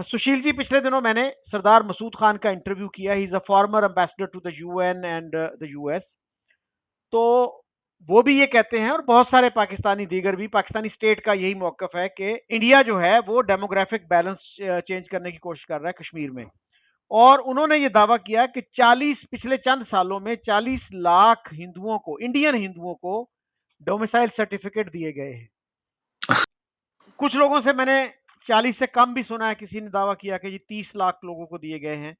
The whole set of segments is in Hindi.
सुशील जी, पिछले दिनों मैंने सरदार मसूद खान का इंटरव्यू किया। He is a former ambassador to the UN and the US. तो वो भी ये कहते हैं, और बहुत सारे पाकिस्तानी दीगर भी, पाकिस्तानी स्टेट का यही मौकफ है कि इंडिया जो है वो डेमोग्राफिक बैलेंस चेंज करने की कोशिश कर रहा है कश्मीर में। और उन्होंने ये दावा किया कि 40 पिछले चंद सालों में 40 लाख हिंदुओं को, इंडियन हिंदुओं को डोमिसाइल सर्टिफिकेट दिए गए हैं। कुछ लोगों से मैंने 40 से कम भी सुना है, किसी ने दावा किया कि ये 30 लाख लोगों को दिए गए हैं।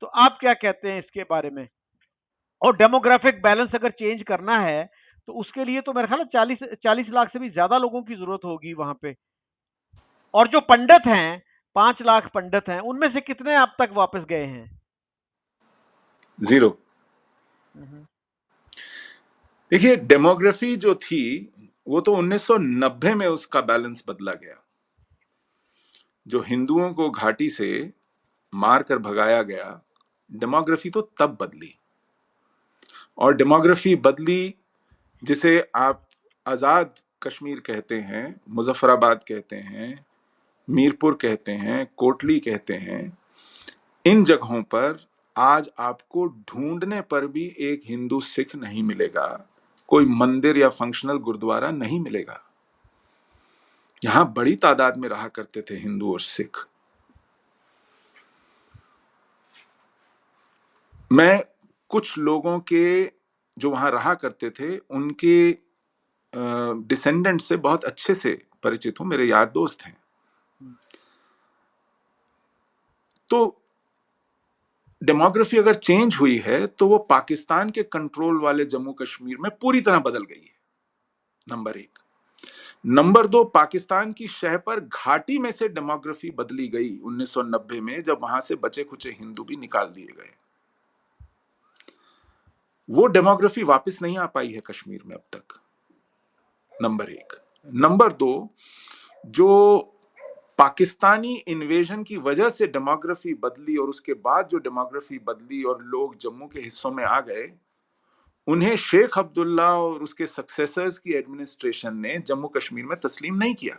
तो आप क्या कहते हैं इसके बारे में? और डेमोग्राफिक बैलेंस अगर चेंज करना है तो उसके लिए तो मेरा ख्याल है 40 लाख से भी ज्यादा लोगों की जरूरत होगी वहां पे। और जो पंडित हैं, 5 लाख पंडित हैं, उनमें से कितने अब तक वापस गए हैं? 0। हम्म। देखिए, डेमोग्राफी जो थी वो तो 1990 में उसका बैलेंस बदला गया। जो हिंदुओं को घाटी से मार कर भगाया गया, डेमोग्राफी तो तब बदली। और डेमोग्राफी बदली जिसे आप आजाद कश्मीर कहते हैं, मुजफ्फराबाद कहते हैं, मीरपुर कहते हैं, कोटली कहते हैं, इन जगहों पर आज आपको ढूंढने पर भी एक हिंदू सिख नहीं मिलेगा, कोई मंदिर या फंक्शनल गुरुद्वारा नहीं मिलेगा। यहां बड़ी तादाद में रहा करते थे हिंदू और सिख। मैं कुछ लोगों के जो वहां रहा करते थे उनके डिसेंडेंट से बहुत अच्छे से परिचित हूं, मेरे यार दोस्त हैं। तो डेमोग्राफी अगर चेंज हुई है तो वो पाकिस्तान के कंट्रोल वाले जम्मू कश्मीर में पूरी तरह बदल गई है, नंबर 1। नंबर 2, पाकिस्तान की शह पर घाटी में से डेमोग्राफी बदली गई 1990 में, जब वहां से बचे खुचे हिंदू भी निकाल दिए गए। वो डेमोग्राफी वापस नहीं आ पाई है कश्मीर में अब तक, नंबर 1। नंबर 2, जो पाकिस्तानी इन्वेजन की वजह से डेमोग्राफी बदली और उसके बाद जो डेमोग्राफी बदली और लोग जम्मू के हिस्सों में आ गए, उन्हें शेख अब्दुल्ला और उसके सक्सेसर्स की एडमिनिस्ट्रेशन ने जम्मू कश्मीर में तस्लीम नहीं किया।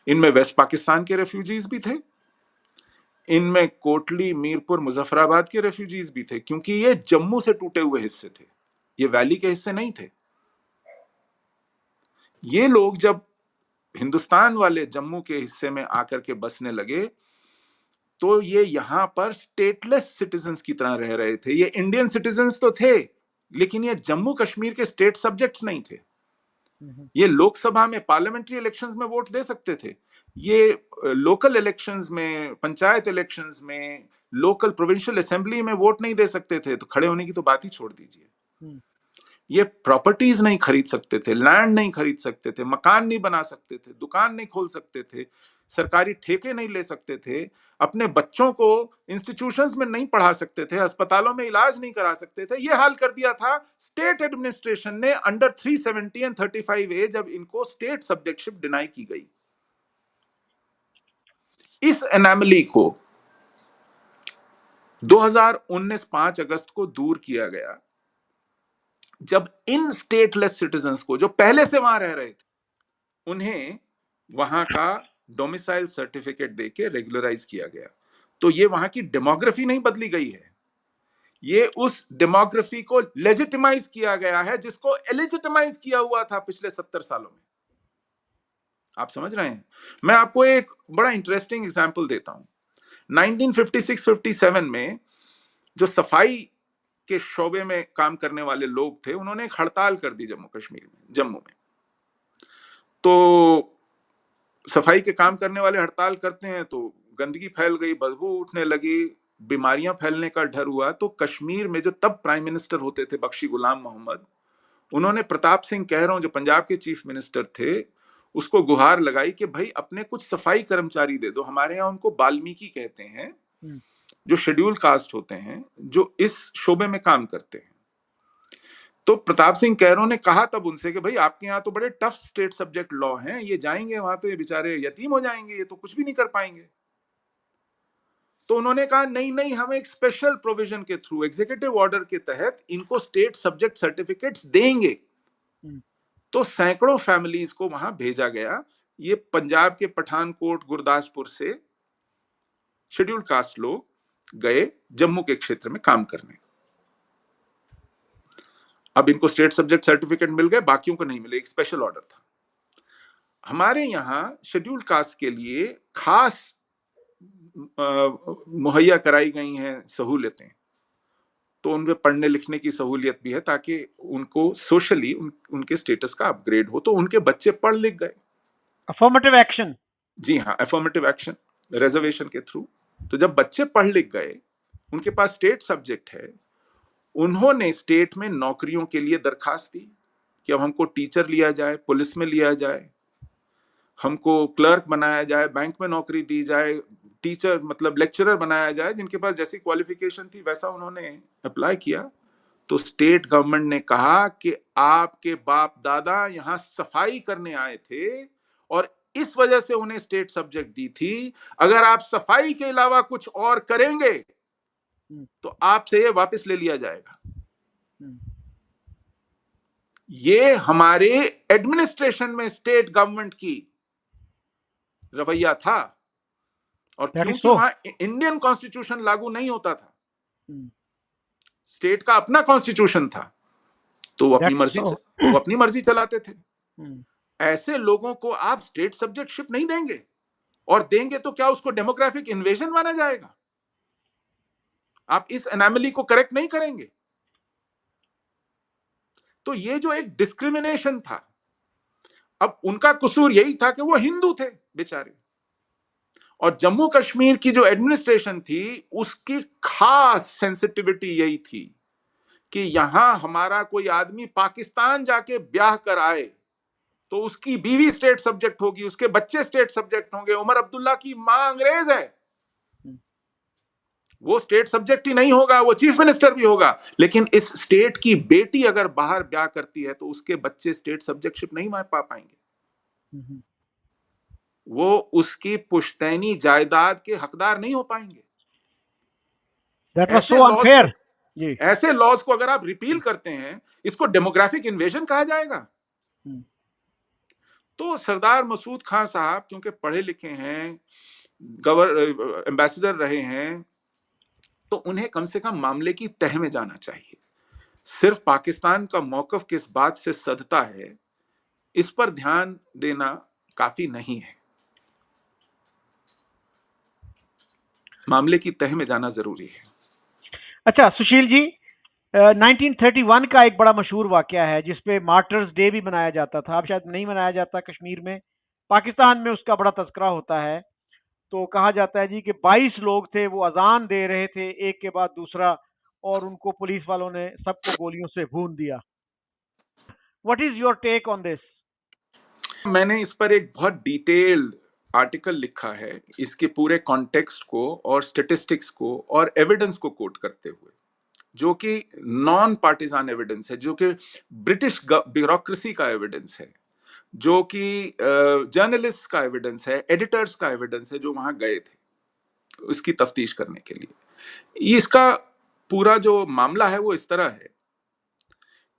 इनमें वेस्ट पाकिस्तान के रेफ्यूजीज भी थे, इनमें कोटली, मीरपुर, मुजफ्फराबाद के रेफ्यूजीज भी थे, क्योंकि ये जम्मू से टूटे हुए हिस्से थे, ये वैली के हिस्से नहीं थे। ये लोग जब हिंदुस्तान वाले जम्मू के हिस्से में आकर के बसने लगे तो ये यहां पर स्टेटलेस सिटीजन्स की तरह रह रहे थे। ये इंडियन सिटीजन्स तो थे, लेकिन ये जम्मू कश्मीर के स्टेट सब्जेक्ट्स नहीं थे। ये लोकसभा में, पार्लियामेंट्री इलेक्शंस में वोट दे सकते थे, ये लोकल इलेक्शंस में, पंचायत इलेक्शंस में, लोकल प्रोविंशियल असेंबली में वोट नहीं दे सकते थे, तो खड़े होने की तो बात ही छोड़ दीजिए। ये प्रॉपर्टीज नहीं खरीद सकते थे, लैंड नहीं खरीद सकते थे, मकान नहीं बना सकते थे, दुकान नहीं खोल सकते थे, सरकारी ठेके नहीं ले सकते थे, अपने बच्चों को इंस्टीट्यूशंस में नहीं पढ़ा सकते थे, अस्पतालों में इलाज नहीं करा सकते थे। ये हाल कर दिया था स्टेट एडमिनिस्ट्रेशन ने अंडर 370 एंड 35A, जब इनको स्टेट सब्जेक्टशिप डिनाई की गई। इस एनोमली को 2019 5 अगस्त को दूर किया गया, जब इन स्टेटलेस सिटीजन्स को, जो पहले से वहां रह रहे थे, उन्हें वहां का डोमिसाइल सर्टिफिकेट देके रेगुलराइज किया गया। तो ये वहां की डेमोग्राफी नहीं बदली गई है, ये उस डेमोग्राफी को लेजिटिमाइज किया गया है जिसको एलिजिटिमाइज किया हुआ था पिछले 70 सालों में। आप समझ रहे हैं? मैं आपको एक बड़ा इंटरेस्टिंग एग्जांपल देता हूं। 1956-57 में जो सफाई के शोबे में काम करने वाले लोग थे, उन्होंने एक हड़ताल कर दी जम्मू कश्मीर में, जम्मू में। तो सफाई के काम करने वाले हड़ताल करते हैं तो गंदगी फैल गई, बदबू उठने लगी, बीमारियां फैलने का डर हुआ। तो कश्मीर में जो तब प्राइम मिनिस्टर होते थे, बख्शी गुलाम मोहम्मद, उन्होंने प्रताप सिंह कहरों, जो पंजाब के चीफ मिनिस्टर थे, उसको गुहार लगाई कि भाई अपने कुछ सफाई कर्मचारी दे दो। हमारे यहाँ उनको बाल्मीकि कहते हैं, जो शेड्यूल कास्ट होते हैं, जो इस शोबे में काम करते हैं। तो प्रताप सिंह कैरों ने कहा तब उनसे कि भाई आपके यहाँ तो बड़े टफ स्टेट सब्जेक्ट लॉ हैं, ये जाएंगे वहां तो ये बेचारे यतीम हो जाएंगे, ये तो कुछ भी नहीं कर पाएंगे। तो उन्होंने कहा नहीं नहीं, हम एक स्पेशल प्रोविजन के थ्रू, एग्जीक्यूटिव ऑर्डर के तहत इनको स्टेट सब्जेक्ट सर्टिफिकेट्स देंगे। तो सैकड़ों फैमिलीज को वहां भेजा गया। ये पंजाब के पठानकोट गुरदासपुर से शेड्यूल्ड कास्ट लोग गए जम्मू के क्षेत्र में काम करने। अब इनको स्टेट सब्जेक्ट सर्टिफिकेट मिल गए, बाकियों को नहीं मिले, एक स्पेशल ऑर्डर था। हमारे यहां शेड्यूल्ड कास्ट के लिए खास मुहैया कराई गई हैं सहूलियतें, तो उनमें पढ़ने लिखने की सहूलियत भी है ताकि उनको सोशली उनके स्टेटस का अपग्रेड हो, तो उनके बच्चे पढ़ लिख गए। Affirmative action. जी हाँ, अफर्मेटिव एक्शन रिजर्वेशन के थ्रू। तो जब बच्चे पढ़ लिख गए, उनके पास स्टेट सब्जेक्ट है, उन्होंने स्टेट में नौकरियों के लिए दरखास्त दी कि अब हमको टीचर लिया जाए, पुलिस में लिया जाए, हमको क्लर्क बनाया जाए, बैंक में नौकरी दी जाए, टीचर मतलब लेक्चरर बनाया जाए। जिनके पास जैसी क्वालिफिकेशन थी वैसा उन्होंने अप्लाई किया। तो स्टेट गवर्नमेंट ने कहा कि आपके बाप दादा यहां सफाई करने आए थे और इस वजह से उन्हें स्टेट सब्जेक्ट दी थी, अगर आप सफाई के अलावा कुछ और करेंगे तो आपसे ये वापस ले लिया जाएगा। ये हमारे एडमिनिस्ट्रेशन में स्टेट गवर्नमेंट की रवैया था। और क्योंकि वहां इंडियन कॉन्स्टिट्यूशन लागू नहीं होता था, स्टेट का अपना कॉन्स्टिट्यूशन था, तो वो अपनी मर्जी चलाते थे। ऐसे लोगों को आप स्टेट सब्जेक्टशिप नहीं देंगे, और देंगे तो क्या उसको डेमोग्राफिक इन्वेजन माना जाएगा? आप इस एनामली को करेक्ट नहीं करेंगे। तो ये जो एक डिस्क्रिमिनेशन था, अब उनका कसूर यही था कि वो हिंदू थे बेचारे, और जम्मू कश्मीर की जो एडमिनिस्ट्रेशन थी उसकी खास सेंसिटिविटी यही थी कि यहां हमारा कोई आदमी पाकिस्तान जाके ब्याह कर आए तो उसकी बीवी स्टेट सब्जेक्ट होगी, उसके बच्चे स्टेट सब्जेक्ट होंगे। उमर अब्दुल्ला की मां अंग्रेज है, वो स्टेट सब्जेक्ट ही नहीं होगा, वो चीफ मिनिस्टर भी होगा, लेकिन इस स्टेट की बेटी अगर बाहर ब्याह करती है तो उसके बच्चे स्टेट सब्जेक्टशिप नहीं पा पाएंगे, वो उसकी पुश्तैनी जायदाद के हकदार नहीं हो पाएंगे। ऐसे लॉज को अगर आप रिपील करते हैं, इसको डेमोग्राफिक इन्वेजन कहा जाएगा। तो सरदार मसूद खान साहब क्योंकि पढ़े लिखे हैं, एम्बेसडर रहे हैं, तो उन्हें कम से कम मामले की तह में जाना चाहिए। सिर्फ पाकिस्तान का मौकफ किस बात से सधता है, इस पर ध्यान देना काफी नहीं है, मामले की तह में जाना जरूरी है। अच्छा सुशील जी, 1931 का एक बड़ा मशहूर वाकया है जिसपे मार्टर्स डे भी मनाया जाता था, अब शायद नहीं मनाया जाता कश्मीर में, पाकिस्तान में उसका बड़ा तस्करा होता है। तो कहा जाता है जी कि 22 लोग थे, वो अजान दे रहे थे एक के बाद दूसरा, और उनको पुलिस वालों ने सबको गोलियों से भून दिया। What is your take on this? मैंने इस पर एक बहुत डिटेल्ड आर्टिकल लिखा है, इसके पूरे कॉन्टेक्स्ट को और स्टेटिस्टिक्स को और एविडेंस को कोट करते हुए, जो कि नॉन पार्टिजान एविडेंस है, जो कि ब्रिटिश ब्यूरोक्रेसी का एविडेंस है, जो कि जर्नलिस्ट का एविडेंस है, एडिटर्स का एविडेंस है जो वहां गए थे उसकी तफ्तीश करने के लिए। इसका पूरा जो मामला है वो इस तरह है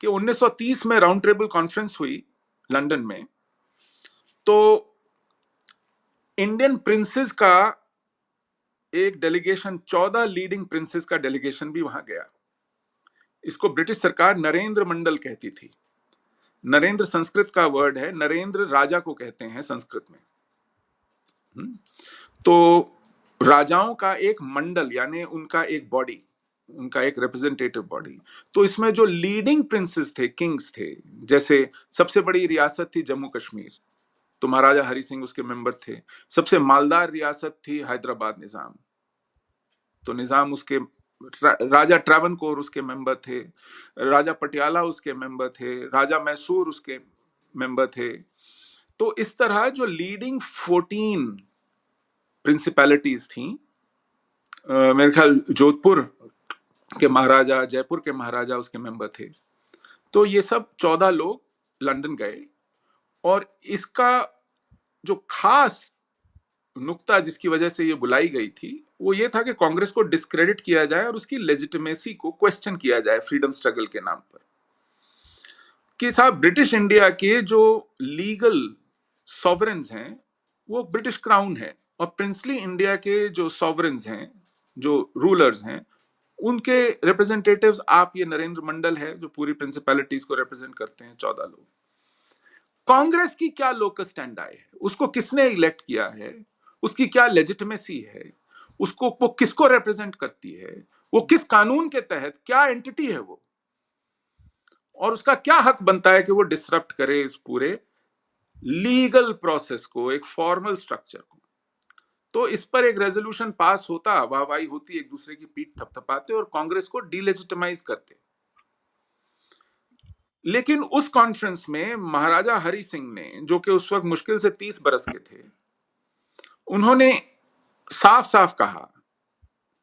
कि 1930 में राउंड टेबल कॉन्फ्रेंस हुई लंदन में, तो इंडियन प्रिंसेस का एक डेलीगेशन, 14 लीडिंग प्रिंसेस का डेलीगेशन भी वहां गया। इसको ब्रिटिश सरकार नरेंद्र मंडल कहती थी। नरेंद्र संस्कृत का वर्ड है, नरेंद्र राजा को कहते हैं संस्कृत में। तो राजाओं का एक मंडल यानी उनका एक बॉडी, उनका एक रिप्रेजेंटेटिव बॉडी। तो इसमें जो लीडिंग प्रिंसेस थे, किंग्स थे, जैसे सबसे बड़ी रियासत थी जम्मू कश्मीर, तो महाराजा हरि सिंह उसके मेंबर थे। सबसे मालदार रियासत थी हैदराबाद निजाम, तो निजाम उसके, राजा ट्रावनकोर उसके मेंबर थे, राजा पटियाला उसके मेंबर थे, राजा मैसूर उसके मेंबर थे। तो इस तरह जो लीडिंग 14 प्रिंसिपैलिटीज थी, मेरे ख्याल जोधपुर के महाराजा, जयपुर के महाराजा उसके मेंबर थे। तो ये सब 14 लोग लंदन गए, और इसका जो खास नुक्ता जिसकी वजह से ये बुलाई गई थी वो ये था कि कांग्रेस को डिस्क्रेडिट किया जाए और उसकी लेजिटिमेसी को क्वेश्चन किया जाए फ्रीडम स्ट्रगल के नाम पर, कि साहब ब्रिटिश इंडिया के जो लीगल सॉवरेन्स हैं वो ब्रिटिश क्राउन है, और प्रिंसली इंडिया के जो सॉवरेन्स हैं, जो रूलर्स हैं, उनके रिप्रेजेंटेटिव्स आप, ये नरेंद्र मंडल है जो पूरी प्रिंसिपैलिटीज को रिप्रेजेंट करते हैं, 14 लोग। कांग्रेस की क्या लोकस स्टैंड है, उसको किसने इलेक्ट किया है, उसकी क्या लेजिटिमेसी है, उसको वो किसको रिप्रेजेंट करती है, वो किस कानून के तहत, क्या एंटिटी है वो, और उसका क्या हक बनता है कि वो डिसरप्ट करे इस पूरे लीगल प्रोसेस को, एक फॉर्मल स्ट्रक्चर को। तो इस पर एक रेजोल्यूशन पास होता, वाहवाही होती, एक दूसरे की पीठ थपथपाते और कांग्रेस को डिलेजिटिमाइज करते। लेकिन उस कॉन्फ्रेंस में महाराजा हरि सिंह ने, जो कि उस वक्त मुश्किल से 30 बरस के थे, उन्होंने साफ साफ कहा,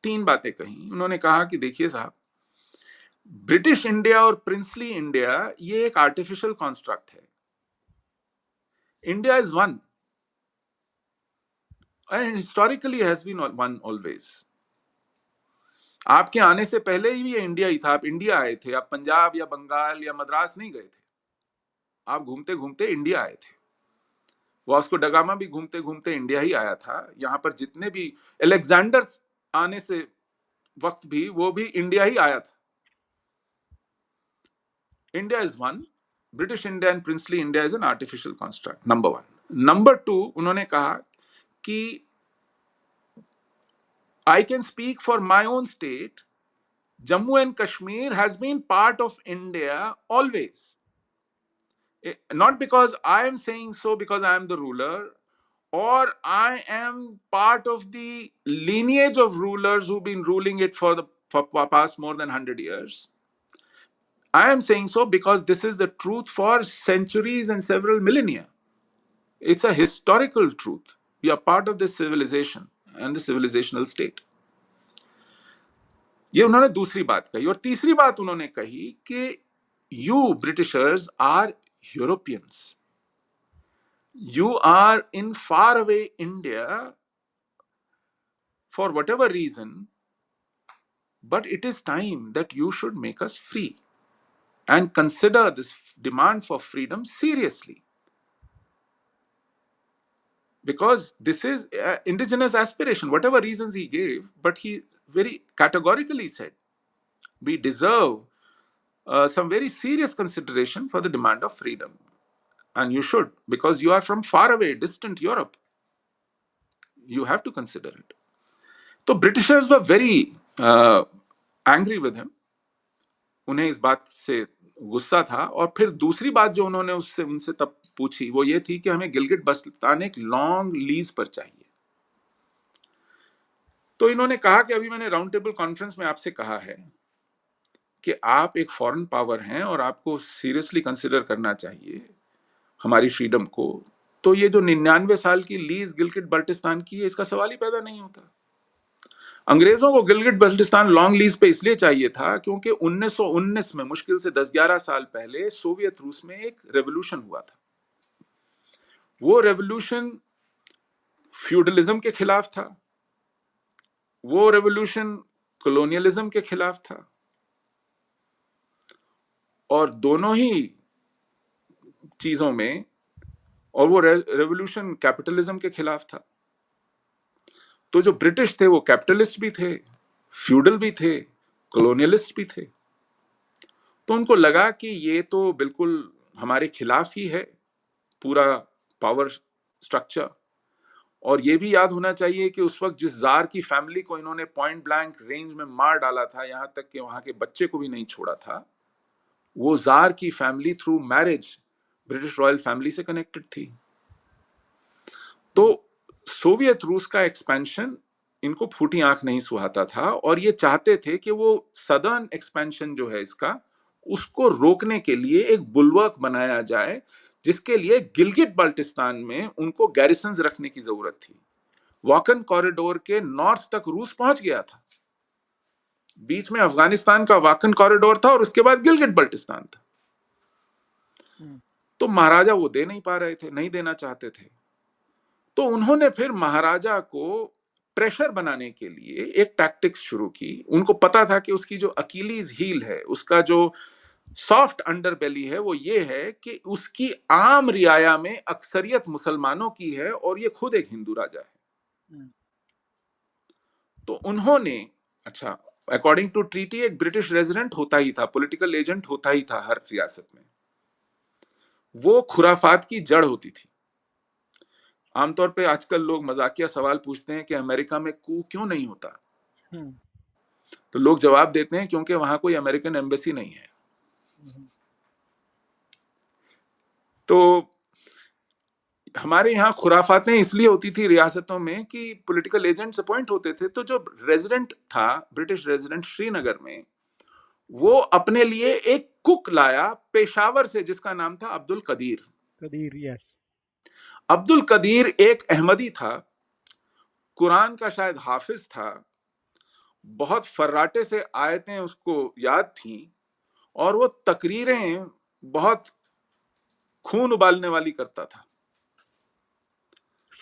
3 बातें कही। उन्होंने कहा कि देखिए साहब, ब्रिटिश इंडिया और प्रिंसली इंडिया ये एक आर्टिफिशियल कॉन्स्ट्रक्ट है। India is one and historically has been one always. आपके आने से पहले ही ये इंडिया ही था। आप इंडिया आए थे, आप पंजाब या बंगाल या मद्रास नहीं गए थे, आप घूमते घूमते इंडिया आए थे। वास्को डगामा भी घूमते घूमते इंडिया ही आया था। यहां पर जितने भी अलेक्जेंडर आने से वक्त भी, वो भी इंडिया ही आया था। India is one, British India and princely India is an artificial construct, number 1। Number 2, उन्होंने कहा कि I can speak for my own state, Jammu and Kashmir has been part of India always. Not because I am saying so because I am the ruler, or I am part of the lineage of rulers who've been ruling it for past more than 100 years. I am saying so because this is the truth for centuries and several millennia. It's a historical truth. We are part of this civilization and the civilizational state. ये उन्होंने दूसरी बात कही। और तीसरी बात उन्होंने कही कि you Britishers are Europeans, you are in far away India for whatever reason, but it is time that you should make us free and consider this demand for freedom seriously, because this is indigenous aspiration, whatever reasons he gave, but he very categorically said we deserve some very serious consideration for the demand of freedom, and you should, because you are from far away distant Europe, you have to consider it. So Britishers were very angry with him, उन्हें इस बात से गुस्सा था। और फिर दूसरी बात जो उन्होंने उससे उनसे तब पूछी वो ये थी कि हमें गिलगिट बल्तिस्तान एक लॉन्ग लीज पर चाहिए। तो इन्होंने कहा कि अभी मैंने राउंड टेबल कॉन्फ्रेंस में आपसे कहा है कि आप एक फॉरेन पावर हैं और आपको सीरियसली कंसिडर करना चाहिए हमारी फ्रीडम को। तो ये जो 99 साल की लीज गिलगिट बल्टिस्तान की है, इसका सवाल ही पैदा नहीं होता। अंग्रेजों को गिलगिट बल्टिस्तान लॉन्ग लीज पे इसलिए चाहिए था क्योंकि 1919 में, मुश्किल से 10-11 साल पहले, सोवियत रूस में एक रेवोल्यूशन हुआ था। वो रेवोल्यूशन फ्यूडलिज्म के खिलाफ था, वो रेवोल्यूशन कॉलोनियलिज्म के खिलाफ था, और दोनों ही चीजों में, और वो रेवोल्यूशन कैपिटलिज्म के खिलाफ था। तो जो ब्रिटिश थे वो कैपिटलिस्ट भी थे, फ्यूडल भी थे, कॉलोनियलिस्ट भी थे। तो उनको लगा कि ये तो बिल्कुल हमारे खिलाफ ही है पूरा पावर स्ट्रक्चर। और ये भी याद होना चाहिए कि उस वक्त जिस जार की फैमिली को इन्होंने पॉइंट ब्लैंक रेंज में मार डाला था, यहां तक कि वहां के बच्चे को भी नहीं छोड़ा था, वो जार की family through marriage British royal family से कनेक्टेड थी। तो सोवियत रूस का एक्सपेंशन इनको फूटी आंख नहीं सुहाता था, और ये चाहते थे कि वो सदर्न एक्सपेंशन जो है इसका, उसको रोकने के लिए एक बुलवर्क बनाया जाए, जिसके लिए गिलगिट बाल्टिस्तान में उनको गैरिसन्स रखने की जरूरत थी। वाकन कॉरिडोर के नॉर्थ तक रूस पहुंच गया था, बीच में अफगानिस्तान का वाकन कॉरिडोर था और उसके बाद गिलगिट बाल्टिस्तान था। तो महाराजा वो दे नहीं पा रहे थे, नहीं देना चाहते थे। तो उन्होंने फिर महाराजा को प्रेशर बनाने के लिए एक टैक्टिक्स शुरू की। उनको पता था कि उसकी जो अकीलीज हील है, उसका जो सॉफ्ट अंडरबेली है वो ये है कि उसकी आम रियाया में अक्सरियत मुसलमानों की है और ये खुद एक हिंदू राजा है। तो उन्होंने, अच्छा, अकॉर्डिंग टू ट्रीटी एक ब्रिटिश रेजिडेंट होता ही था, पॉलिटिकल एजेंट होता ही था हर रियासत में। वो खुराफात की जड़ होती थी। आमतौर पे आजकल लोग मजाकिया सवाल पूछते हैं कि अमेरिका में कू क्यों नहीं होता, तो लोग जवाब देते हैं क्योंकि वहां कोई अमेरिकन एम्बेसी नहीं है। तो हमारे यहाँ खुराफातें इसलिए होती थी रियासतों में कि पॉलिटिकल एजेंट्स अपॉइंट होते थे, तो जो रेजिडेंट था, ब्रिटिश रेजिडेंट श्रीनगर में, वो अपने लिए एक कुक लाया पेशावर से जिसका नाम था अब्दुल कदीर। कदीर, यस। अब्दुल कदीर एक अहमदी था, कुरान का शायद हाफिज था, बहुत फर्राटे से आयतें उसको याद थी, और वो तकरीरें बहुत खून उबालने वाली करता था,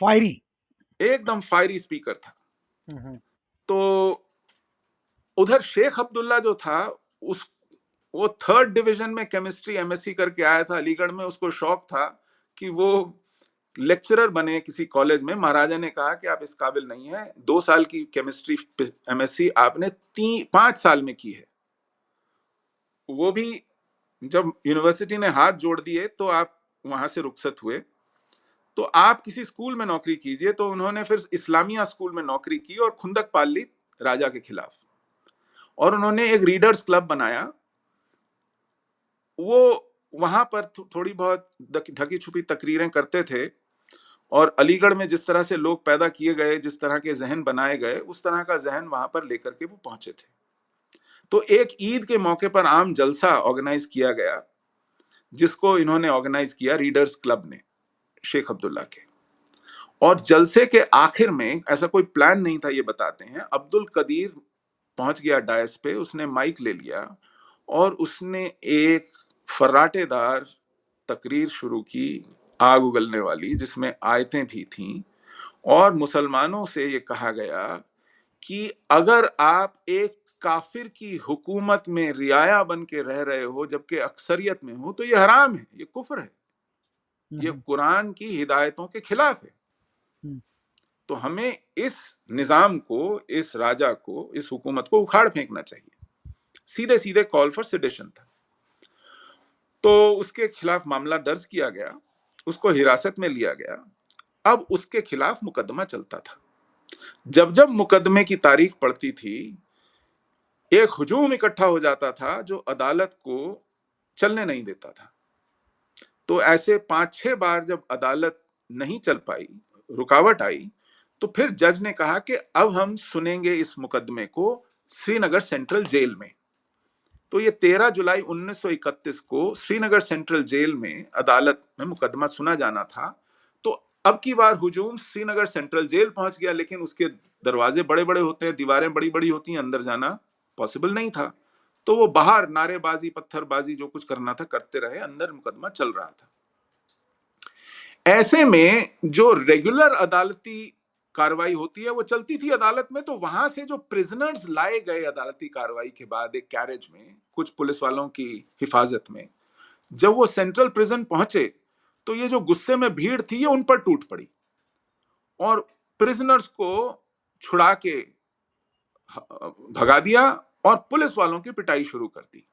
फायरी। एकदम फायरी स्पीकर था। तो उधर शेख अब्दुल्ला जो था, उस वो थर्ड डिवीजन में केमिस्ट्री एमएससी करके आया था अलीगढ़ में। उसको शौक था कि वो लेक्चरर बने किसी कॉलेज में। महाराजा ने कहा कि आप इस काबिल नहीं है, 2 साल की केमिस्ट्री एमएससी आपने 5 साल में की है। वो भी जब यूनिवर्सिटी ने हाथ जोड़ दिए तो आप वहां से रुखसत हुए, तो आप किसी स्कूल में नौकरी कीजिए। तो उन्होंने फिर इस्लामिया स्कूल में नौकरी की और खुंदक पाल ली राजा के खिलाफ, और उन्होंने एक रीडर्स क्लब बनाया। वो वहां पर थोड़ी बहुत ढकी छुपी तकरीरें करते थे, और अलीगढ़ में जिस तरह से लोग पैदा किए गए, जिस तरह के जहन बनाए गए, उस तरह का जहन वहां पर लेकर के वो पहुंचे थे। तो एक ईद के मौके पर आम जलसा ऑर्गेनाइज किया गया, जिसको इन्होंने ऑर्गेनाइज किया रीडर्स क्लब ने, शेख अब्दुल्ला के। और जलसे के आखिर में, ऐसा कोई प्लान नहीं था ये बताते हैं, अब्दुल कदीर पहुंच गया डायस पे, उसने माइक ले लिया और उसने एक फर्राटेदार तकरीर शुरू की, आग उगलने वाली, जिसमें आयतें भी थीं। और मुसलमानों से ये कहा गया कि अगर आप एक काफिर की हुकूमत में रियाया बन के रह रहे हो जबकि अक्सरियत में हो, तो ये हराम है, ये कुफ्र है, ये कुरान की हिदायतों के खिलाफ है। तो हमें इस निजाम को, इस राजा को, इस हुकूमत को उखाड़ फेंकना चाहिए। सीधे सीधे कॉल फॉर सेडिशन था। तो उसके खिलाफ मामला दर्ज किया गया, उसको हिरासत में लिया गया। अब उसके खिलाफ मुकदमा चलता था। जब जब मुकदमे की तारीख पड़ती थी, एक हुजूम इकट्ठा हो जाता था जो अदालत को चलने नहीं देता था। तो ऐसे 5-6 बार जब अदालत नहीं चल पाई, रुकावट आई, तो फिर जज ने कहा कि अब हम सुनेंगे इस मुकदमे को श्रीनगर सेंट्रल जेल में। तो ये 13 जुलाई 1931 को श्रीनगर सेंट्रल जेल में अदालत में मुकदमा सुना जाना था। तो अब की बार हुजूम श्रीनगर सेंट्रल जेल पहुंच गया, लेकिन उसके दरवाजे बड़े बड़े होते हैं, दीवारें बड़ी बड़ी होती हैं, अंदर जाना पॉसिबल नहीं था। तो वो बाहर नारेबाजी, पत्थरबाजी, जो कुछ करना था करते रहे, अंदर मुकदमा चल रहा था। ऐसे में जो रेगुलर अदालती कार्रवाई होती है वो चलती थी अदालत में। तो वहां से जो प्रिजनर्स लाए गए अदालती कार्रवाई के बाद एक कैरेज में, कुछ पुलिस वालों की हिफाजत में, जब वो सेंट्रल प्रिजन पहुंचे, तो ये जो गुस्से में भीड़ थी ये उन पर टूट पड़ी और प्रिजनर्स को छुड़ा के भगा दिया और पुलिस वालों की पिटाई शुरू कर दी।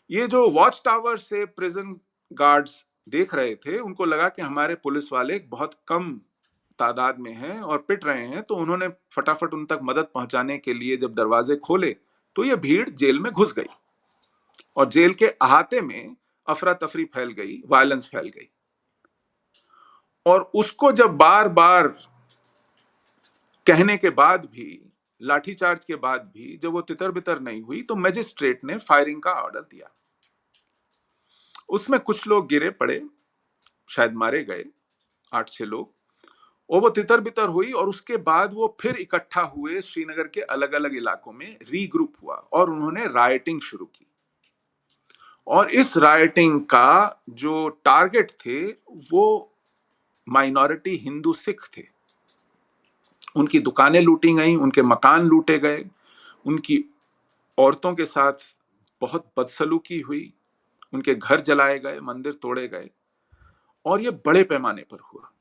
ये जो वॉच टावर से प्रिजन गार्ड्स देख रहे थे, उनको लगा कि हमारे पुलिस वाले बहुत कम तादाद में हैं और पिट रहे हैं, तो उन्होंने फटाफट उन तक मदद पहुंचाने के लिए जब दरवाजे खोले, तो ये भीड़ जेल में घुस गई और जेल के अहाते में अफरा तफरी फैल गई, वायलेंस फैल गई। और उसको जब बार बार कहने के बाद भी, लाठीचार्ज के बाद भी, जब वो तितर बितर नहीं हुई, तो मजिस्ट्रेट ने फायरिंग का ऑर्डर दिया। उसमें कुछ लोग गिरे पड़े, शायद मारे गए, 8-6 लोग। और वो तितर बितर हुई और उसके बाद वो फिर इकट्ठा हुए, श्रीनगर के अलग अलग इलाकों में रीग्रुप हुआ और उन्होंने राइटिंग शुरू की। और इस राइटिंग का जो टारगेट थे वो माइनॉरिटी हिंदू सिख थे। उनकी दुकानें लूटी गई, उनके मकान लूटे गए, उनकी औरतों के साथ बहुत बदसलूकी हुई, उनके घर जलाए गए, मंदिर तोड़े गए, और ये बड़े पैमाने पर हुआ।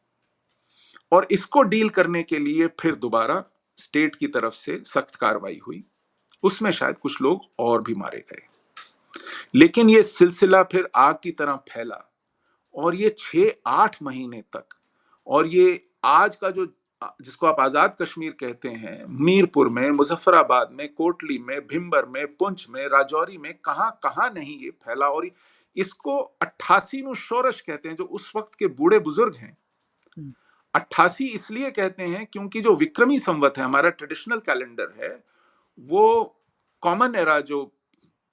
और इसको डील करने के लिए फिर दोबारा स्टेट की तरफ से सख्त कार्रवाई हुई, उसमें शायद कुछ लोग और भी मारे गए। लेकिन ये सिलसिला फिर आग की तरह फैला, और ये 6-8 महीने तक, और ये आज का जो, जिसको आप आजाद कश्मीर कहते हैं, मीरपुर में, मुजफ्फराबाद में, कोटली में, भिंबर में, पुंछ में, राजौरी में, कहां कहां नहीं ये फैला। और इसको 88 शोरश कहते हैं, जो उस वक्त के बूढ़े बुजुर्ग हैं। 88 इसलिए कहते हैं क्योंकि जो विक्रमी संवत है, हमारा ट्रेडिशनल कैलेंडर है, वो कॉमन एरा जो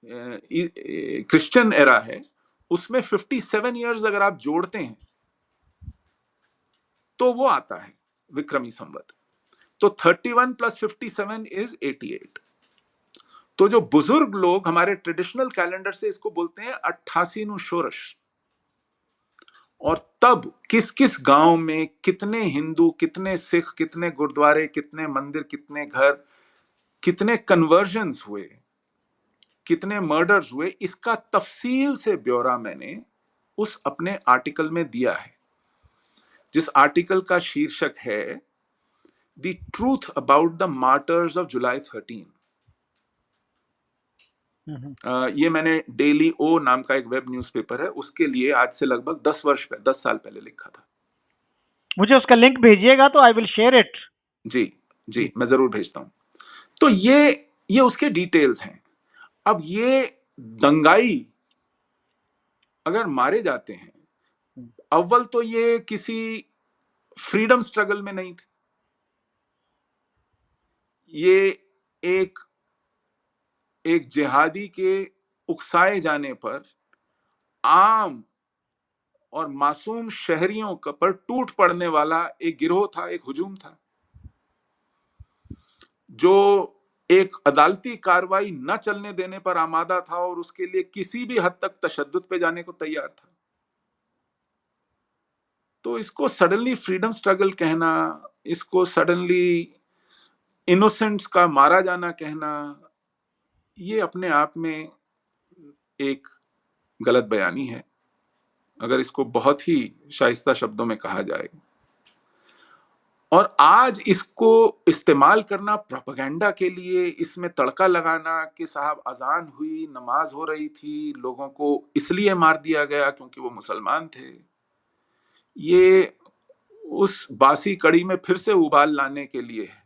क्रिश्चियन एरा है, उसमें 57 इयर्स अगर आप जोड़ते हैं तो वो आता है विक्रमी संवत। तो 31 + 57 इज 88। तो जो बुजुर्ग लोग हमारे ट्रेडिशनल कैलेंडर से इसको बोलते हैं 88 शोरश। और तब किस किस गांव में कितने हिंदू, कितने सिख, कितने गुरुद्वारे, कितने मंदिर, कितने घर, कितने कन्वर्जन्स हुए, कितने मर्डर्स हुए, इसका तफसील से ब्यौरा मैंने उस अपने आर्टिकल में दिया है, जिस आर्टिकल का शीर्षक है the truth about the martyrs of July 13। ये मैंने डेली ओ नाम का एक वेब न्यूज़पेपर है, उसके लिए आज से लगभग 10 साल पहले लिखा था। मुझे उसका लिंक भेजिएगा तो आई विल शेयर इट। जी जी, मैं जरूर भेजता हूं। तो ये उसके डिटेल्स हैं। अब ये दंगाई अगर मारे जाते हैं, अव्वल तो ये किसी फ्रीडम स्ट्रगल में नहीं थे, ये एक जिहादी के उकसाए जाने पर आम और मासूम शहरियों पर टूट पड़ने वाला एक गिरोह था, एक हुजूम था, जो एक अदालती कार्रवाई न चलने देने पर आमादा था और उसके लिए किसी भी हद तक तशद्दुद पे जाने को तैयार था। तो इसको सडनली फ्रीडम स्ट्रगल कहना, इसको सडनली इनोसेंट्स का मारा जाना कहना, ये अपने आप में एक गलत बयानी है, अगर इसको बहुत ही शाइस्ता शब्दों में कहा जाए। और आज इसको इस्तेमाल करना प्रोपेगेंडा के लिए, इसमें तड़का लगाना कि साहब अजान हुई, नमाज हो रही थी, लोगों को इसलिए मार दिया गया क्योंकि वो मुसलमान थे, ये उस बासी कड़ी में फिर से उबाल लाने के लिए है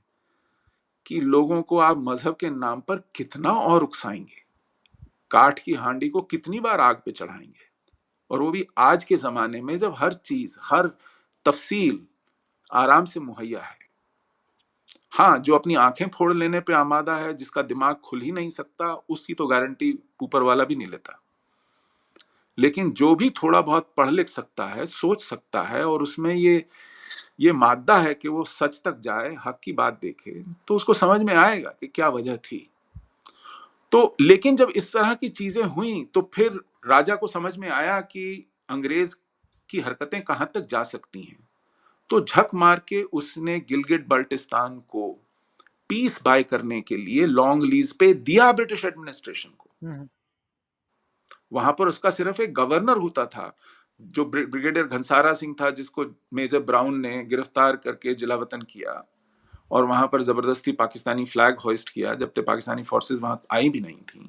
कि लोगों को आप मजहब के नाम पर कितना और उकसाएंगे, काठ की हांडी को कितनी बार आग पे चढ़ाएंगे, और वो भी आज के जमाने में जब हर चीज, हर तफसील आराम से मुहैया है। हाँ, जो अपनी आंखें फोड़ लेने पे आमादा है, जिसका दिमाग खुल ही नहीं सकता, उसकी तो गारंटी ऊपर वाला भी नहीं लेता। लेकिन जो भी थोड़ा बहुत पढ़ लिख सकता है, सोच सकता है, और उसमें ये मादा है कि वो सच तक जाए, हक की बात देखे, तो उसको समझ में आएगा कि क्या वजह थी। तो लेकिन जब इस तरह की चीजें हुई तो फिर राजा को समझ में आया कि अंग्रेज की हरकतें कहां तक जा सकती हैं। तो झक मार के उसने गिलगिट बल्टिस्तान को पीस बाय करने के लिए लॉन्ग लीज पे दिया ब्रिटिश एडमिनिस्ट्रेशन को। वहां पर उसका सिर्फ एक गवर्नर होता था, जो ब्रिगेडियर घनसारा सिंह था, जिसको मेजर ब्राउन ने गिरफ्तार करके जिलावतन किया और वहां पर जबरदस्ती पाकिस्तानी फ्लैग होइस्ट किया, जब तक पाकिस्तानी फोर्सेस वहां आई भी नहीं थी।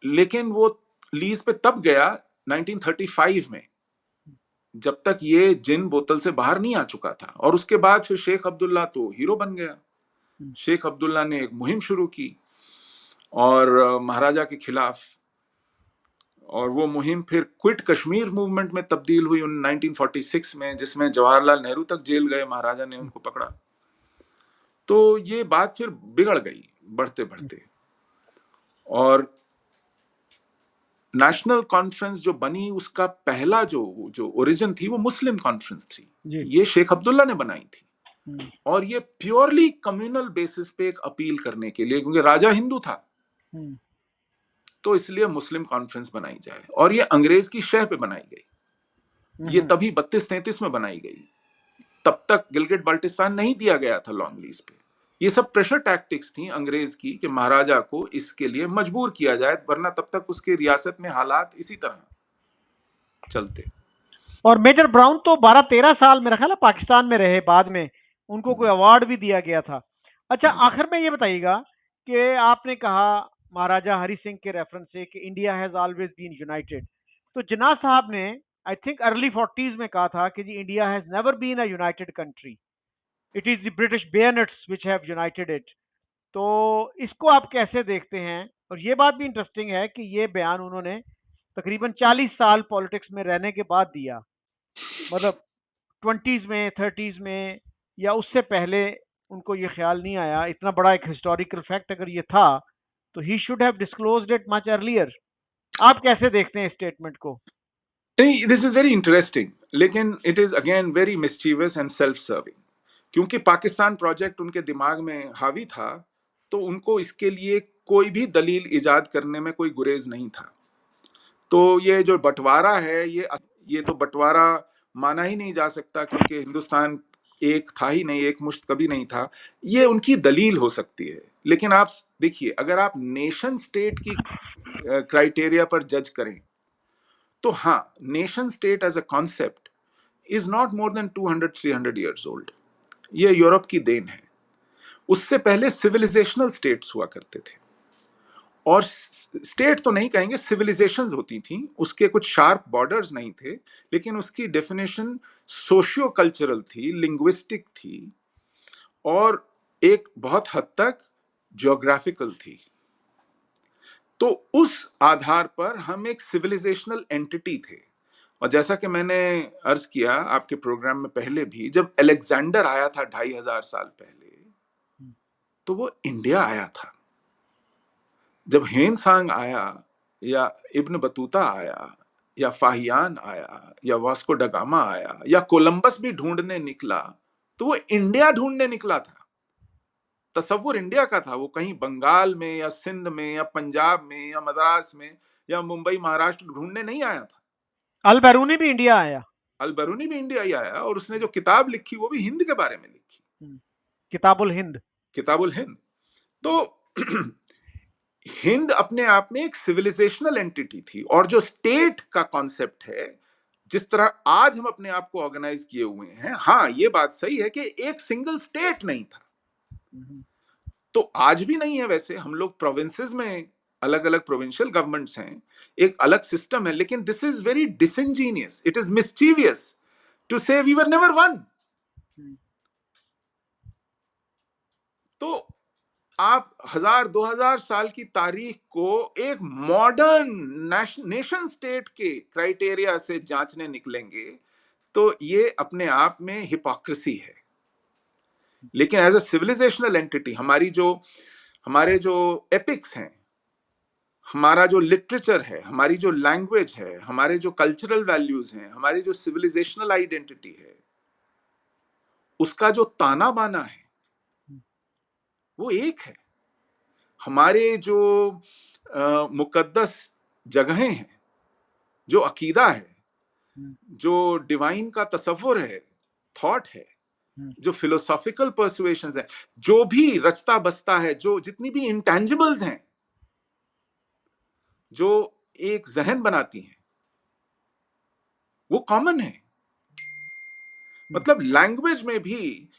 लेकिन वो लीज पे तब गया 1935 में, जब तक ये जिन बोतल से बाहर नहीं आ चुका था। और उसके बाद फिर शेख अब्दुल्ला तो हीरो बन गया। शेख अब्दुल्ला ने एक मुहिम शुरू की और महाराजा के खिलाफ, और वो मुहिम फिर क्विट कश्मीर मूवमेंट में तब्दील हुई 1946 में, जिसमें जवाहरलाल नेहरू तक जेल गए, महाराजा ने उनको पकड़ा। तो ये बात फिर बिगड़ गई बढ़ते बढ़ते, और नेशनल कॉन्फ्रेंस जो बनी, उसका पहला जो ओरिजिन थी वो मुस्लिम कॉन्फ्रेंस थी, ये शेख अब्दुल्ला ने बनाई थी। और ये प्योरली कम्युनल बेसिस पे एक अपील करने के लिए, क्योंकि राजा हिंदू था, तो इसलिए मुस्लिम कॉन्फ्रेंस बनाई जाए, और ये अंग्रेज की शह पे बनाई गई। ये तभी 32-33 में बनाई गई, तब तक गिलगिट बाल्टिस्तान नहीं दिया गया था लॉन्ग लीज पे। ये सब प्रेशर टैक्टिक्स थी अंग्रेज की कि महाराजा को इसके लिए मजबूर किया जाए, वरना तब तक उसके रियासत में हालात इसी तरह चलते। और मेजर ब्राउन तो 12-13 साल मेरा ख्याल है पाकिस्तान में रहे, बाद में उनको कोई अवार्ड भी दिया गया था। अच्छा, आखिर में ये बताइएगा कि आपने कहा महाराजा हरि सिंह के रेफरेंस से कि India has always been united, तो जिन्ना साहब ने आई थिंक अर्ली 40s में कहा था कि जी India has never been a united country, it is the British bayonets which have united it. तो इसको आप कैसे देखते हैं? और ये बात भी इंटरेस्टिंग है कि ये बयान उन्होंने तकरीबन 40 साल पॉलिटिक्स में रहने के बाद दिया, मतलब 20s में, 30s में, या उससे पहले उनको ये ख्याल नहीं आया। इतना बड़ा एक हिस्टोरिकल फैक्ट अगर ये था तो he should have disclosed it much earlier. आप कैसे देखते हैं स्टेटमेंट को? नहीं, दिस इज वेरी इंटरेस्टिंग, लेकिन it is again very mischievous and self serving. क्योंकि पाकिस्तान प्रोजेक्ट उनके दिमाग में हावी था, तो उनको इसके लिए कोई भी दलील इजाद करने में कोई गुरेज नहीं था। तो ये जो बंटवारा है, ये तो बंटवारा माना ही नहीं जा सकता, क्योंकि हिंदुस्तान एक था ही नहीं, एक मुश्त कभी नहीं था। ये उनकी दलील हो सकती है, लेकिन आप देखिए, अगर आप नेशन स्टेट की क्राइटेरिया पर जज करें, तो हाँ, nation state as a concept is not more than 200-300 years old. ये यूरोप की देन है। उससे पहले सिविलाइजेशनल स्टेट्स हुआ करते थे, और स्टेट तो नहीं कहेंगे, सिविलाइजेशंस होती थी, उसके कुछ शार्प बॉर्डर्स नहीं थे, लेकिन उसकी डेफिनेशन सोशियो कल्चरल थी, लिंग्विस्टिक थी, और एक बहुत हद तक ज्योग्राफिकल थी। तो उस आधार पर हम एक सिविलाइजेशनल एंटिटी थे। और जैसा कि मैंने अर्ज किया आपके प्रोग्राम में पहले भी, जब अलेक्जेंडर आया था 2500 साल पहले, तो वो इंडिया आया था। जब हेनसांग आया, या इब्न बतूता आया, या फाहियान आया, या वास्को डगामा आया, या कोलंबस भी ढूंढने निकला, तो वो इंडिया ढूंढने निकला था। तसव्वुर इंडिया का था। वो कहीं बंगाल में, या सिंध में, या पंजाब में, या मद्रास में, या मुंबई महाराष्ट्र ढूंढने नहीं आया था। अल बैरूनी भी इंडिया आया। अल बरूनी भी इंडिया ही आया, और उसने जो किताब लिखी वो भी हिंद के बारे में लिखी, किताबुल हिंद। किताबुल हिंद। तो हिंद अपने आप में एक सिविलाइजेशनल एंटिटी थी। और जो स्टेट का कॉन्सेप्ट है, जिस तरह आज हम अपने आप को ऑर्गेनाइज किए हुए हैं, हाँ ये बात सही है कि एक सिंगल स्टेट नहीं था, तो आज भी नहीं है। वैसे हम लोग प्रोविंसेस में अलग अलग प्रोविंशियल गवर्नमेंट्स हैं, एक अलग सिस्टम है, लेकिन this is very disingenuous, it is mischievous to say we were never one. तो आप 1000-2000 साल की तारीख को एक मॉडर्न नेशन स्टेट के क्राइटेरिया से जांचने निकलेंगे, तो ये अपने आप में हिपोक्रेसी है। लेकिन एज अ सिविलाइजेशनल एंटिटी, हमारे जो एपिक्स हैं, हमारा जो लिटरेचर है, हमारी जो लैंग्वेज है, हमारे जो कल्चरल वैल्यूज हैं, हमारी जो सिविलाइजेशनल आइडेंटिटी है, उसका जो ताना बाना है वो एक है। हमारे जो मुकद्दस जगहें हैं, जो अकीदा है, जो डिवाइन का तसव्वुर है, थॉट है, जो फिलोसॉफिकल पर्सुएशन है, जो भी रचता बसता है, जो जितनी भी इंटेंजिबल्स हैं जो एक जहन बनाती हैं, वो कॉमन है। मतलब लैंग्वेज में भी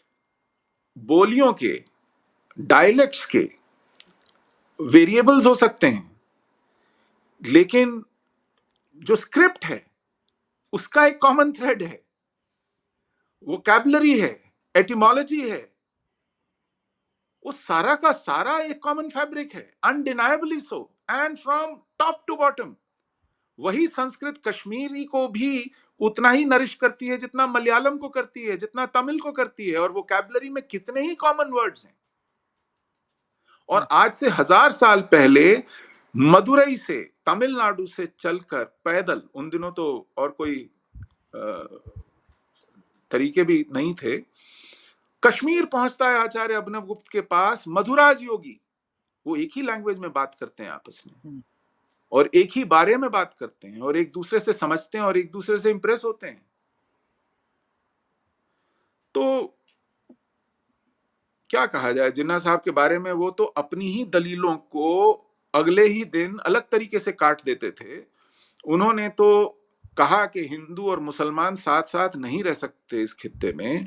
बोलियों के, डायलेक्ट्स के वेरिएबल्स हो सकते हैं, लेकिन जो स्क्रिप्ट है उसका एक कॉमन थ्रेड है, वोकैबुलरी है, एटिमोलॉजी है, वो सारा का सारा एक कॉमन फैब्रिक है, undeniably so, and from top to bottom. वही संस्कृत कश्मीरी को भी उतना ही नरिश करती है जितना मलयालम को करती है, जितना तमिल को करती है, और वोकैबुलरी में कितने ही कॉमन वर्ड्स हैं। और आज से 1000 साल पहले मदुरई से, तमिलनाडु से चलकर पैदल, उन दिनों तो और कोई तरीके भी नहीं थे, कश्मीर पहुंचता है आचार्य अभिनवगुप्त के पास मधुराज योगी। वो एक ही लैंग्वेज में बात करते हैं आपस में, और एक ही बारे में बात करते हैं, और एक दूसरे से समझते हैं, और एक दूसरे से इंप्रेस होते हैं। तो क्या कहा जाए जिन्ना साहब के बारे में, वो तो अपनी ही दलीलों को अगले ही दिन अलग तरीके से काट देते थे। उन्होंने तो कहा कि हिंदू और मुसलमान साथ साथ नहीं रह सकते इस खित्ते में,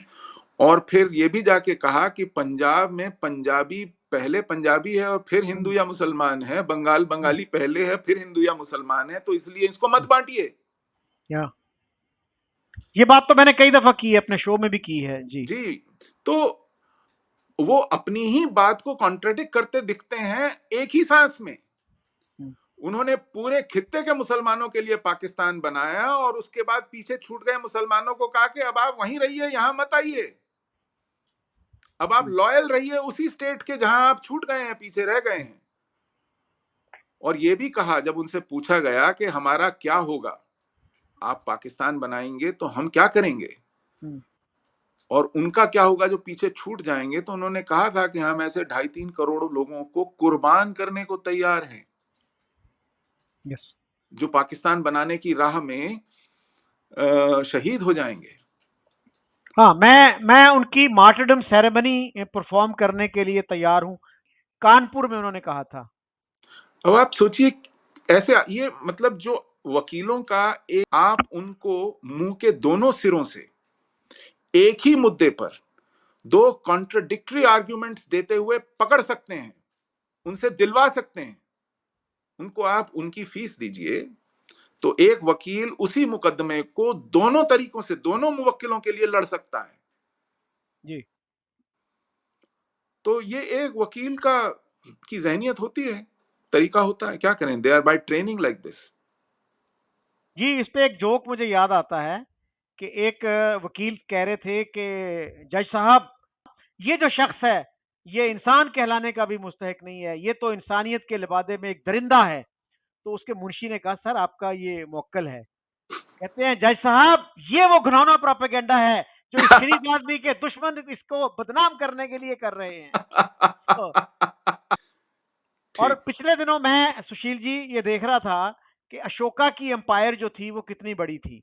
और फिर ये भी जाके कहा कि पंजाब में पंजाबी पहले पंजाबी है और फिर हिंदू या मुसलमान है, बंगाल बंगाली पहले है फिर हिंदू या मुसलमान है, तो इसलिए इसको मत बांटिए। या ये बात तो मैंने कई दफा की है, अपने शो में भी की है जी। जी, तो वो अपनी ही बात को कॉन्ट्रडिक्ट करते दिखते हैं एक ही सांस में। उन्होंने पूरे खित्ते के मुसलमानों के लिए पाकिस्तान बनाया और उसके बाद पीछे छूट गए मुसलमानों को कहा कि अब आप वहीं रहिए, यहां मत आइए, अब आप लॉयल रहिए उसी स्टेट के जहां आप छूट गए हैं, पीछे रह गए हैं। और यह भी कहा जब उनसे पूछा गया कि हमारा क्या होगा, आप पाकिस्तान बनाएंगे तो हम क्या करेंगे, और उनका क्या होगा जो पीछे छूट जाएंगे, तो उन्होंने कहा था कि हम ऐसे 2.5-3 करोड़ लोगों को कुर्बान करने को तैयार हैं, यस। जो पाकिस्तान बनाने की राह में शहीद हो जाएंगे। हाँ, मैं उनकी मार्टरडम सेरेमनी परफॉर्म करने के लिए तैयार हूँ, कानपुर में उन्होंने कहा था। अब आप सोचिए, ऐसे ये मतलब जो वकीलों का एक, आप उनको मुंह के दोनों सिरों से एक ही मुद्दे पर दो कॉन्ट्रडिक्टरी आर्ग्यूमेंट्स देते हुए पकड़ सकते हैं, उनसे दिलवा सकते हैं। उनको आप उनकी फीस दीजिए तो एक वकील उसी मुकदमे को दोनों तरीकों से दोनों मुवक्किलों के लिए लड़ सकता है। जी तो ये एक वकील का की जहनियत होती है, तरीका होता है, क्या करें, they are by training like this. जी, इस पे एक जोक मुझे याद आता है कि एक वकील कह रहे थे कि जज साहब, ये जो शख्स है ये इंसान कहलाने का भी मुस्तहिक नहीं है, ये तो इंसानियत के लिबादे में एक दरिंदा है। तो उसके मुंशी ने कहा, सर आपका ये मौक्कल है। कहते हैं, जज साहब ये वो घिनौना प्रोपेगेंडा है जो इस शरीफ आदमी के दुश्मन इसको बदनाम करने के लिए कर रहे हैं। तो और ठीक। पिछले दिनों मैं, सुशील जी, ये देख रहा था कि अशोका की एम्पायर जो थी वो कितनी बड़ी थी।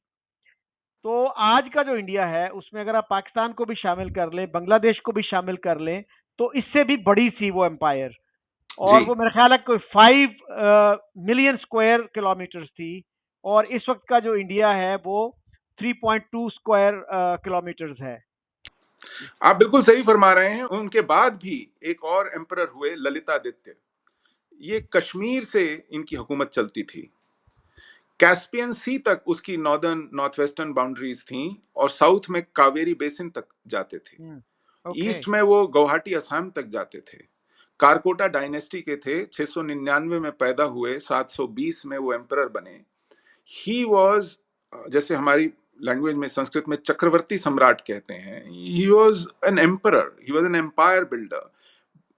तो आज का जो इंडिया है उसमें अगर आप पाकिस्तान को भी शामिल कर लें, बांग्लादेश को भी शामिल कर लें, तो इससे भी बड़ी थी वो एम्पायर। जी, और वो मेरे ख्याल है कोई 5 मिलियन स्क्वायर किलोमीटर थी। और इस वक्त का जो इंडिया है वो 3.2 स्क्वायर किलोमीटर्स है। आप बिल्कुल सही फरमा रहे हैं। उनके बाद भी एक और एम्परर हुए, ललितादित्य। ये कश्मीर से इनकी हुकूमत चलती थी, कैस्पियन सी तक उसकी नॉर्दर्न नॉर्थ वेस्टर्न बाउंड्रीज थी, और साउथ में कावेरी बेसिन तक जाते थे। ओके। ईस्ट में वो गुवाहाटी असम तक जाते थे। कारकोटा डायनेस्टी के थे, 699 में पैदा हुए, 720 में वो एम्परर बने। ही वॉज, जैसे हमारी लैंग्वेज में संस्कृत में चक्रवर्ती सम्राट कहते हैं, he was an emperor, he was an empire builder.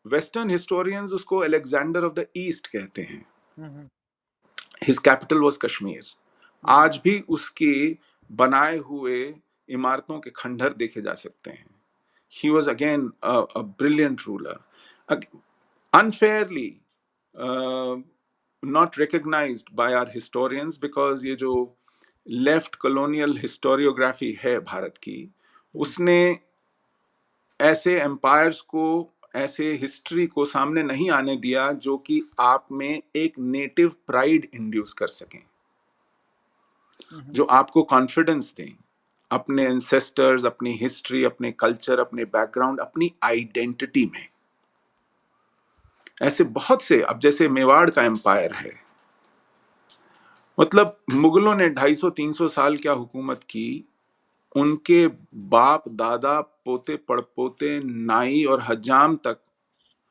Western historians उसको अलेक्जेंडर ऑफ द ईस्ट कहते हैं। His capital was Kashmir. आज भी उसके बनाए हुए इमारतों के खंडहर देखे जा सकते हैं। He was again a brilliant ruler, unfairly not recognized by our historians, because ये जो लेफ्ट कॉलोनियल हिस्टोरियोग्राफी है भारत की, उसने ऐसे एम्पायर्स को, ऐसे हिस्ट्री को सामने नहीं आने दिया जो कि आप में एक नेटिव प्राइड इंड्यूस कर सकें, जो आपको कॉन्फिडेंस दें अपने एंसेस्टर्स, अपनी हिस्ट्री, अपने कल्चर, अपने बैकग्राउंड, अपनी आइडेंटिटी में। ऐसे बहुत से, अब जैसे मेवाड़ का एम्पायर है, मतलब मुगलों ने 250-300 साल क्या हुकूमत की, उनके बाप दादा पोते पड़पोते नाई और हजाम तक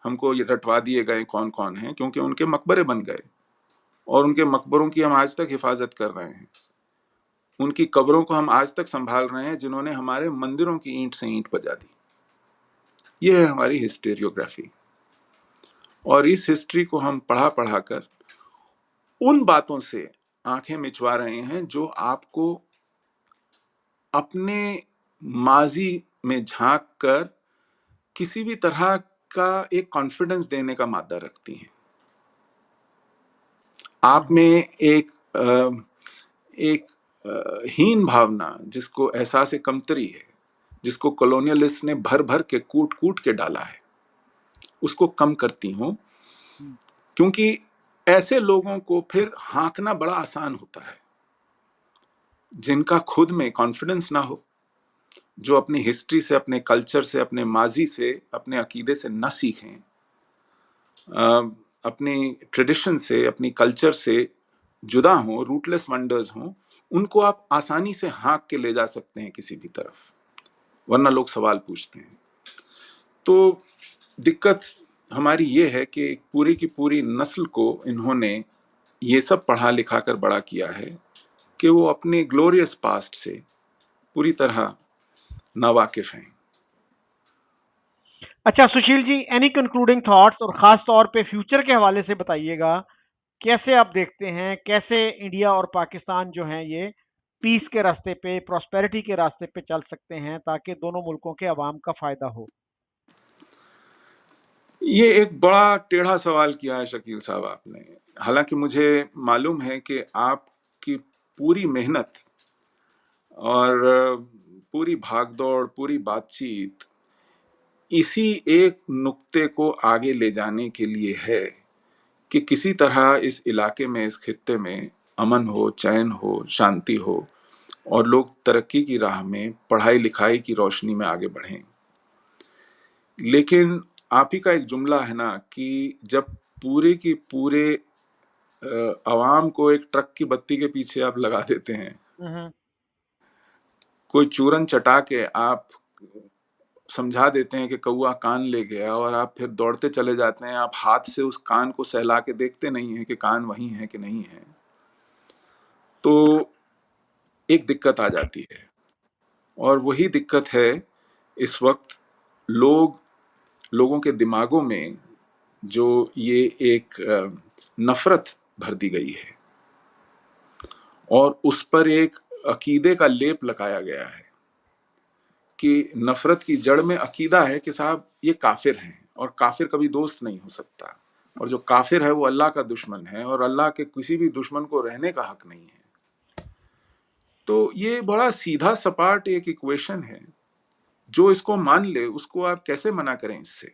हमको ये रटवा दिए गए कौन कौन हैं, क्योंकि उनके मकबरे बन गए और उनके मकबरों की हम आज तक हिफाजत कर रहे हैं। उनकी कब्रों को हम आज तक संभाल रहे हैं, जिन्होंने हमारे मंदिरों की ईंट से ईंट बजा दी। ये है हमारी हिस्टोरियोग्राफी। और इस हिस्ट्री को हम पढ़ा पढ़ा कर उन बातों से आंखें मिचवा रहे हैं जो आपको अपने माजी में झांक कर किसी भी तरह का एक कॉन्फिडेंस देने का मादा रखती हैं। आप में एक हीन भावना, जिसको एहसास कमतरी है, जिसको कॉलोनियलिस्ट ने भर भर के कूट कूट के डाला है, उसको कम करती हूं। क्योंकि ऐसे लोगों को फिर हाँकना बड़ा आसान होता है, जिनका खुद में कॉन्फिडेंस ना हो, जो अपनी हिस्ट्री से, अपने कल्चर से, अपने माजी से, अपने अकीदे से न सीखें, अपनी ट्रेडिशन से, अपनी कल्चर से जुदा हों, रूटलेस वंडर्स हों, उनको आप आसानी से हाँक के ले जा सकते हैं किसी भी तरफ, वरना लोग सवाल पूछते हैं। तो दिक्कत हमारी ये है कि पूरी की पूरी नस्ल को इन्होंने ये सब पढ़ा लिखा कर बड़ा किया है कि वो अपने ग्लोरियस पास्ट से पूरी तरह नावाकिफ हैं। अच्छा Sushil ji, any concluding thoughts, और खास तौर पे फ्यूचर के हवाले से बताइएगा, कैसे आप देखते हैं, कैसे इंडिया और पाकिस्तान जो हैं ये पीस के रास्ते पे, प्रॉस्पेरिटी के रास्ते पे चल सकते हैं, ताकि दोनों मुल्कों के अवाम का फायदा हो? ये एक बड़ा टेढ़ा सवाल किया है शकील साहब आपने। हालांकि मुझे मालूम है कि आपकी पूरी मेहनत और पूरी भागदौड़, पूरी बातचीत इसी एक नुक्ते को आगे ले जाने के लिए है कि किसी तरह इस इलाके में, इस खित्ते में अमन हो, चैन हो, शांति हो और लोग तरक्की की राह में, पढ़ाई लिखाई की रोशनी में आगे बढ़ें। लेकिन आप ही का एक जुमला है ना कि जब पूरे की पूरे अवाम को एक ट्रक की बत्ती के पीछे आप लगा देते हैं, कोई चूरन चटा के आप समझा देते हैं कि कौआ कान ले गया, और आप फिर दौड़ते चले जाते हैं, आप हाथ से उस कान को सहला के देखते नहीं हैं कि कान वहीं है कि नहीं है, तो एक दिक्कत आ जाती है। और वही दिक्कत है इस वक्त लोगों के दिमागों में जो ये एक नफरत भर दी गई है और उस पर एक अकीदे का लेप लगाया गया है कि नफरत की जड़ में अकीदा है कि साहब ये काफिर हैं और काफिर कभी दोस्त नहीं हो सकता, और जो काफिर है वो अल्लाह का दुश्मन है और अल्लाह के किसी भी दुश्मन को रहने का हक नहीं है। तो ये बड़ा सीधा सपाट एक इक्वेशन है, जो इसको मान ले उसको आप कैसे मना करें इससे?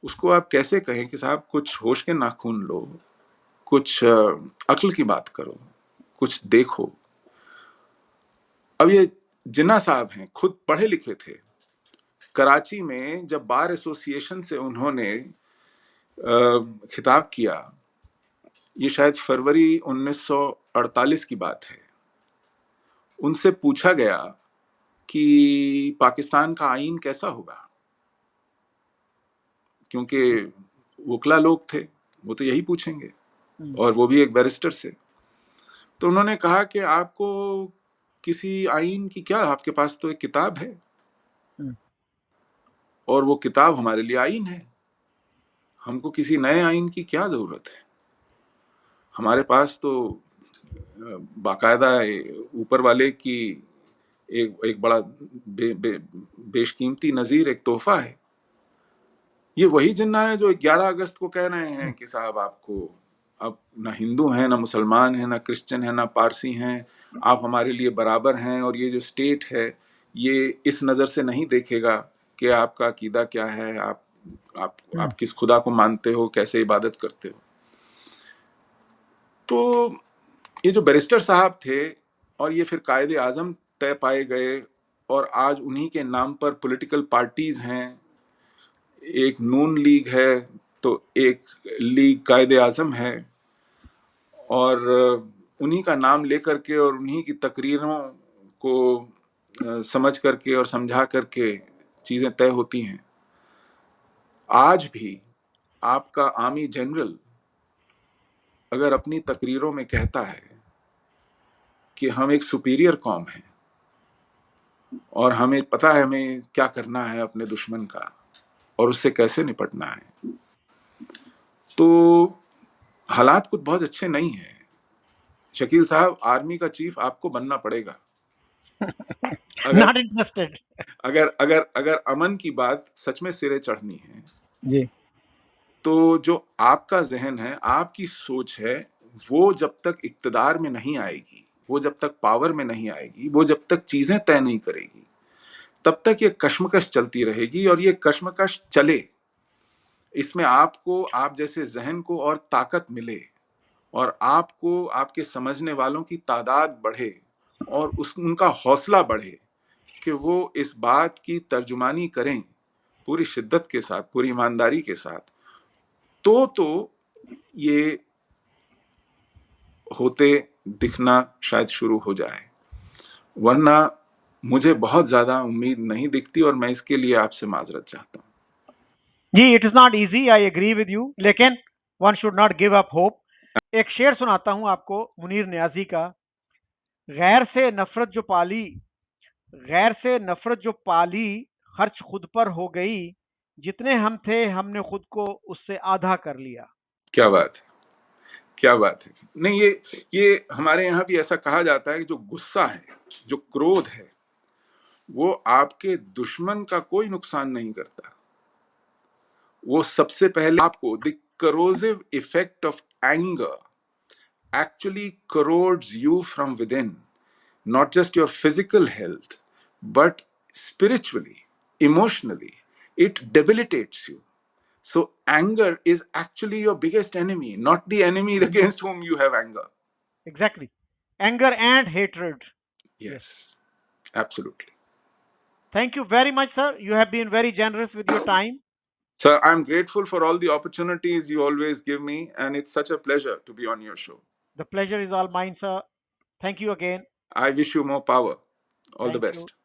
उसको आप कैसे कहें कि साहब कुछ होश के नाखून लो, कुछ अक्ल की बात करो, कुछ देखो। अब ये जिन्ना साहब हैं, खुद पढ़े लिखे थे। कराची में जब बार एसोसिएशन से उन्होंने खिताब किया, ये शायद फरवरी 1948 की बात है, उनसे पूछा गया कि पाकिस्तान का आईन कैसा होगा, क्योंकि वकला लोग थे, वो तो यही पूछेंगे, और वो भी एक बैरिस्टर से। तो उन्होंने कहा कि आपको किसी आईन की क्या, आपके पास तो एक किताब है और वो किताब हमारे लिए आईन है, हमको किसी नए आईन की क्या जरूरत है? हमारे पास तो बाकायदा ऊपर वाले की एक बड़ा बेशकीमती नज़ीर, एक तोहफा है। ये वही जिन्ना है जो 11 अगस्त को कह रहे हैं कि साहब आपको अब ना हिंदू हैं, ना मुसलमान हैं, ना क्रिश्चियन हैं, ना पारसी हैं, आप हमारे लिए बराबर हैं, और ये जो स्टेट है ये इस नज़र से नहीं देखेगा कि आपका अकीदा क्या है, आप किस खुदा को मानते हो, कैसे इबादत करते हो। तो ये जो बैरिस्टर साहब थे और ये फिर कायदे आज़म तय पाए गए, और आज उन्हीं के नाम पर पॉलिटिकल पार्टीज हैं, एक नून लीग है तो एक लीग कायदे आज़म है, और उन्हीं का नाम लेकर के और उन्हीं की तकरीरों को समझ करके और समझा करके चीज़ें तय होती हैं। आज भी आपका आर्मी जनरल अगर अपनी तकरीरों में कहता है कि हम एक सुपीरियर कौम हैं और हमें पता है हमें क्या करना है अपने दुश्मन का और उससे कैसे निपटना है, तो हालात कुछ बहुत अच्छे नहीं हैं। शकील साहब, आर्मी का चीफ आपको बनना पड़ेगा नॉट इंटरेस्टेड। अगर अगर अगर अमन की बात सच में सिरे चढ़नी है जी, तो जो आपका जहन है, आपकी सोच है, वो जब तक इक्तदार में नहीं आएगी, वो जब तक पावर में नहीं आएगी, वो जब तक चीजें तय नहीं करेगी, तब तक ये कश्मकश चलती रहेगी, और ये कश्मकश चले, इसमें आपको, आप जैसे जहन को और ताकत मिले, और आपको आपके समझने वालों की तादाद बढ़े, और उनका हौसला बढ़े कि वो इस बात की तर्जुमानी करें पूरी शिद्दत के साथ, पूरी ईमानदारी के साथ, तो ये होते दिखना शायद शुरू हो जाए, वरना मुझे बहुत ज्यादा उम्मीद नहीं दिखती, और मैं इसके लिए आपसे माजरत चाहता हूँ। जी, it is not easy, I agree with you, लेकिन one should not give up hope. एक शेर सुनाता हूं आपको मुनीर न्याजी का। गैर से नफरत जो पाली, गैर से नफरत जो पाली, खर्च खुद पर हो गई, जितने हम थे हमने खुद को उससे आधा कर लिया। क्या बात है, क्या बात है। नहीं, ये हमारे यहाँ भी ऐसा कहा जाता है कि जो गुस्सा है, जो क्रोध है, वो आपके दुश्मन का कोई नुकसान नहीं करता, वो सबसे पहले आपको, the corrosive effect of anger actually corrodes you from within, not just your physical health, but spiritually, emotionally, it debilitates you. So anger is actually your biggest enemy, not the enemy against whom you have anger. Exactly. Anger and hatred. Yes, absolutely. Thank you very much, sir. You have been very generous with your time. Sir, I'm grateful for all the opportunities you always give me, and it's such a pleasure to be on your show. The pleasure is all mine, sir. Thank you again. I wish you more power. All the Thank you. best.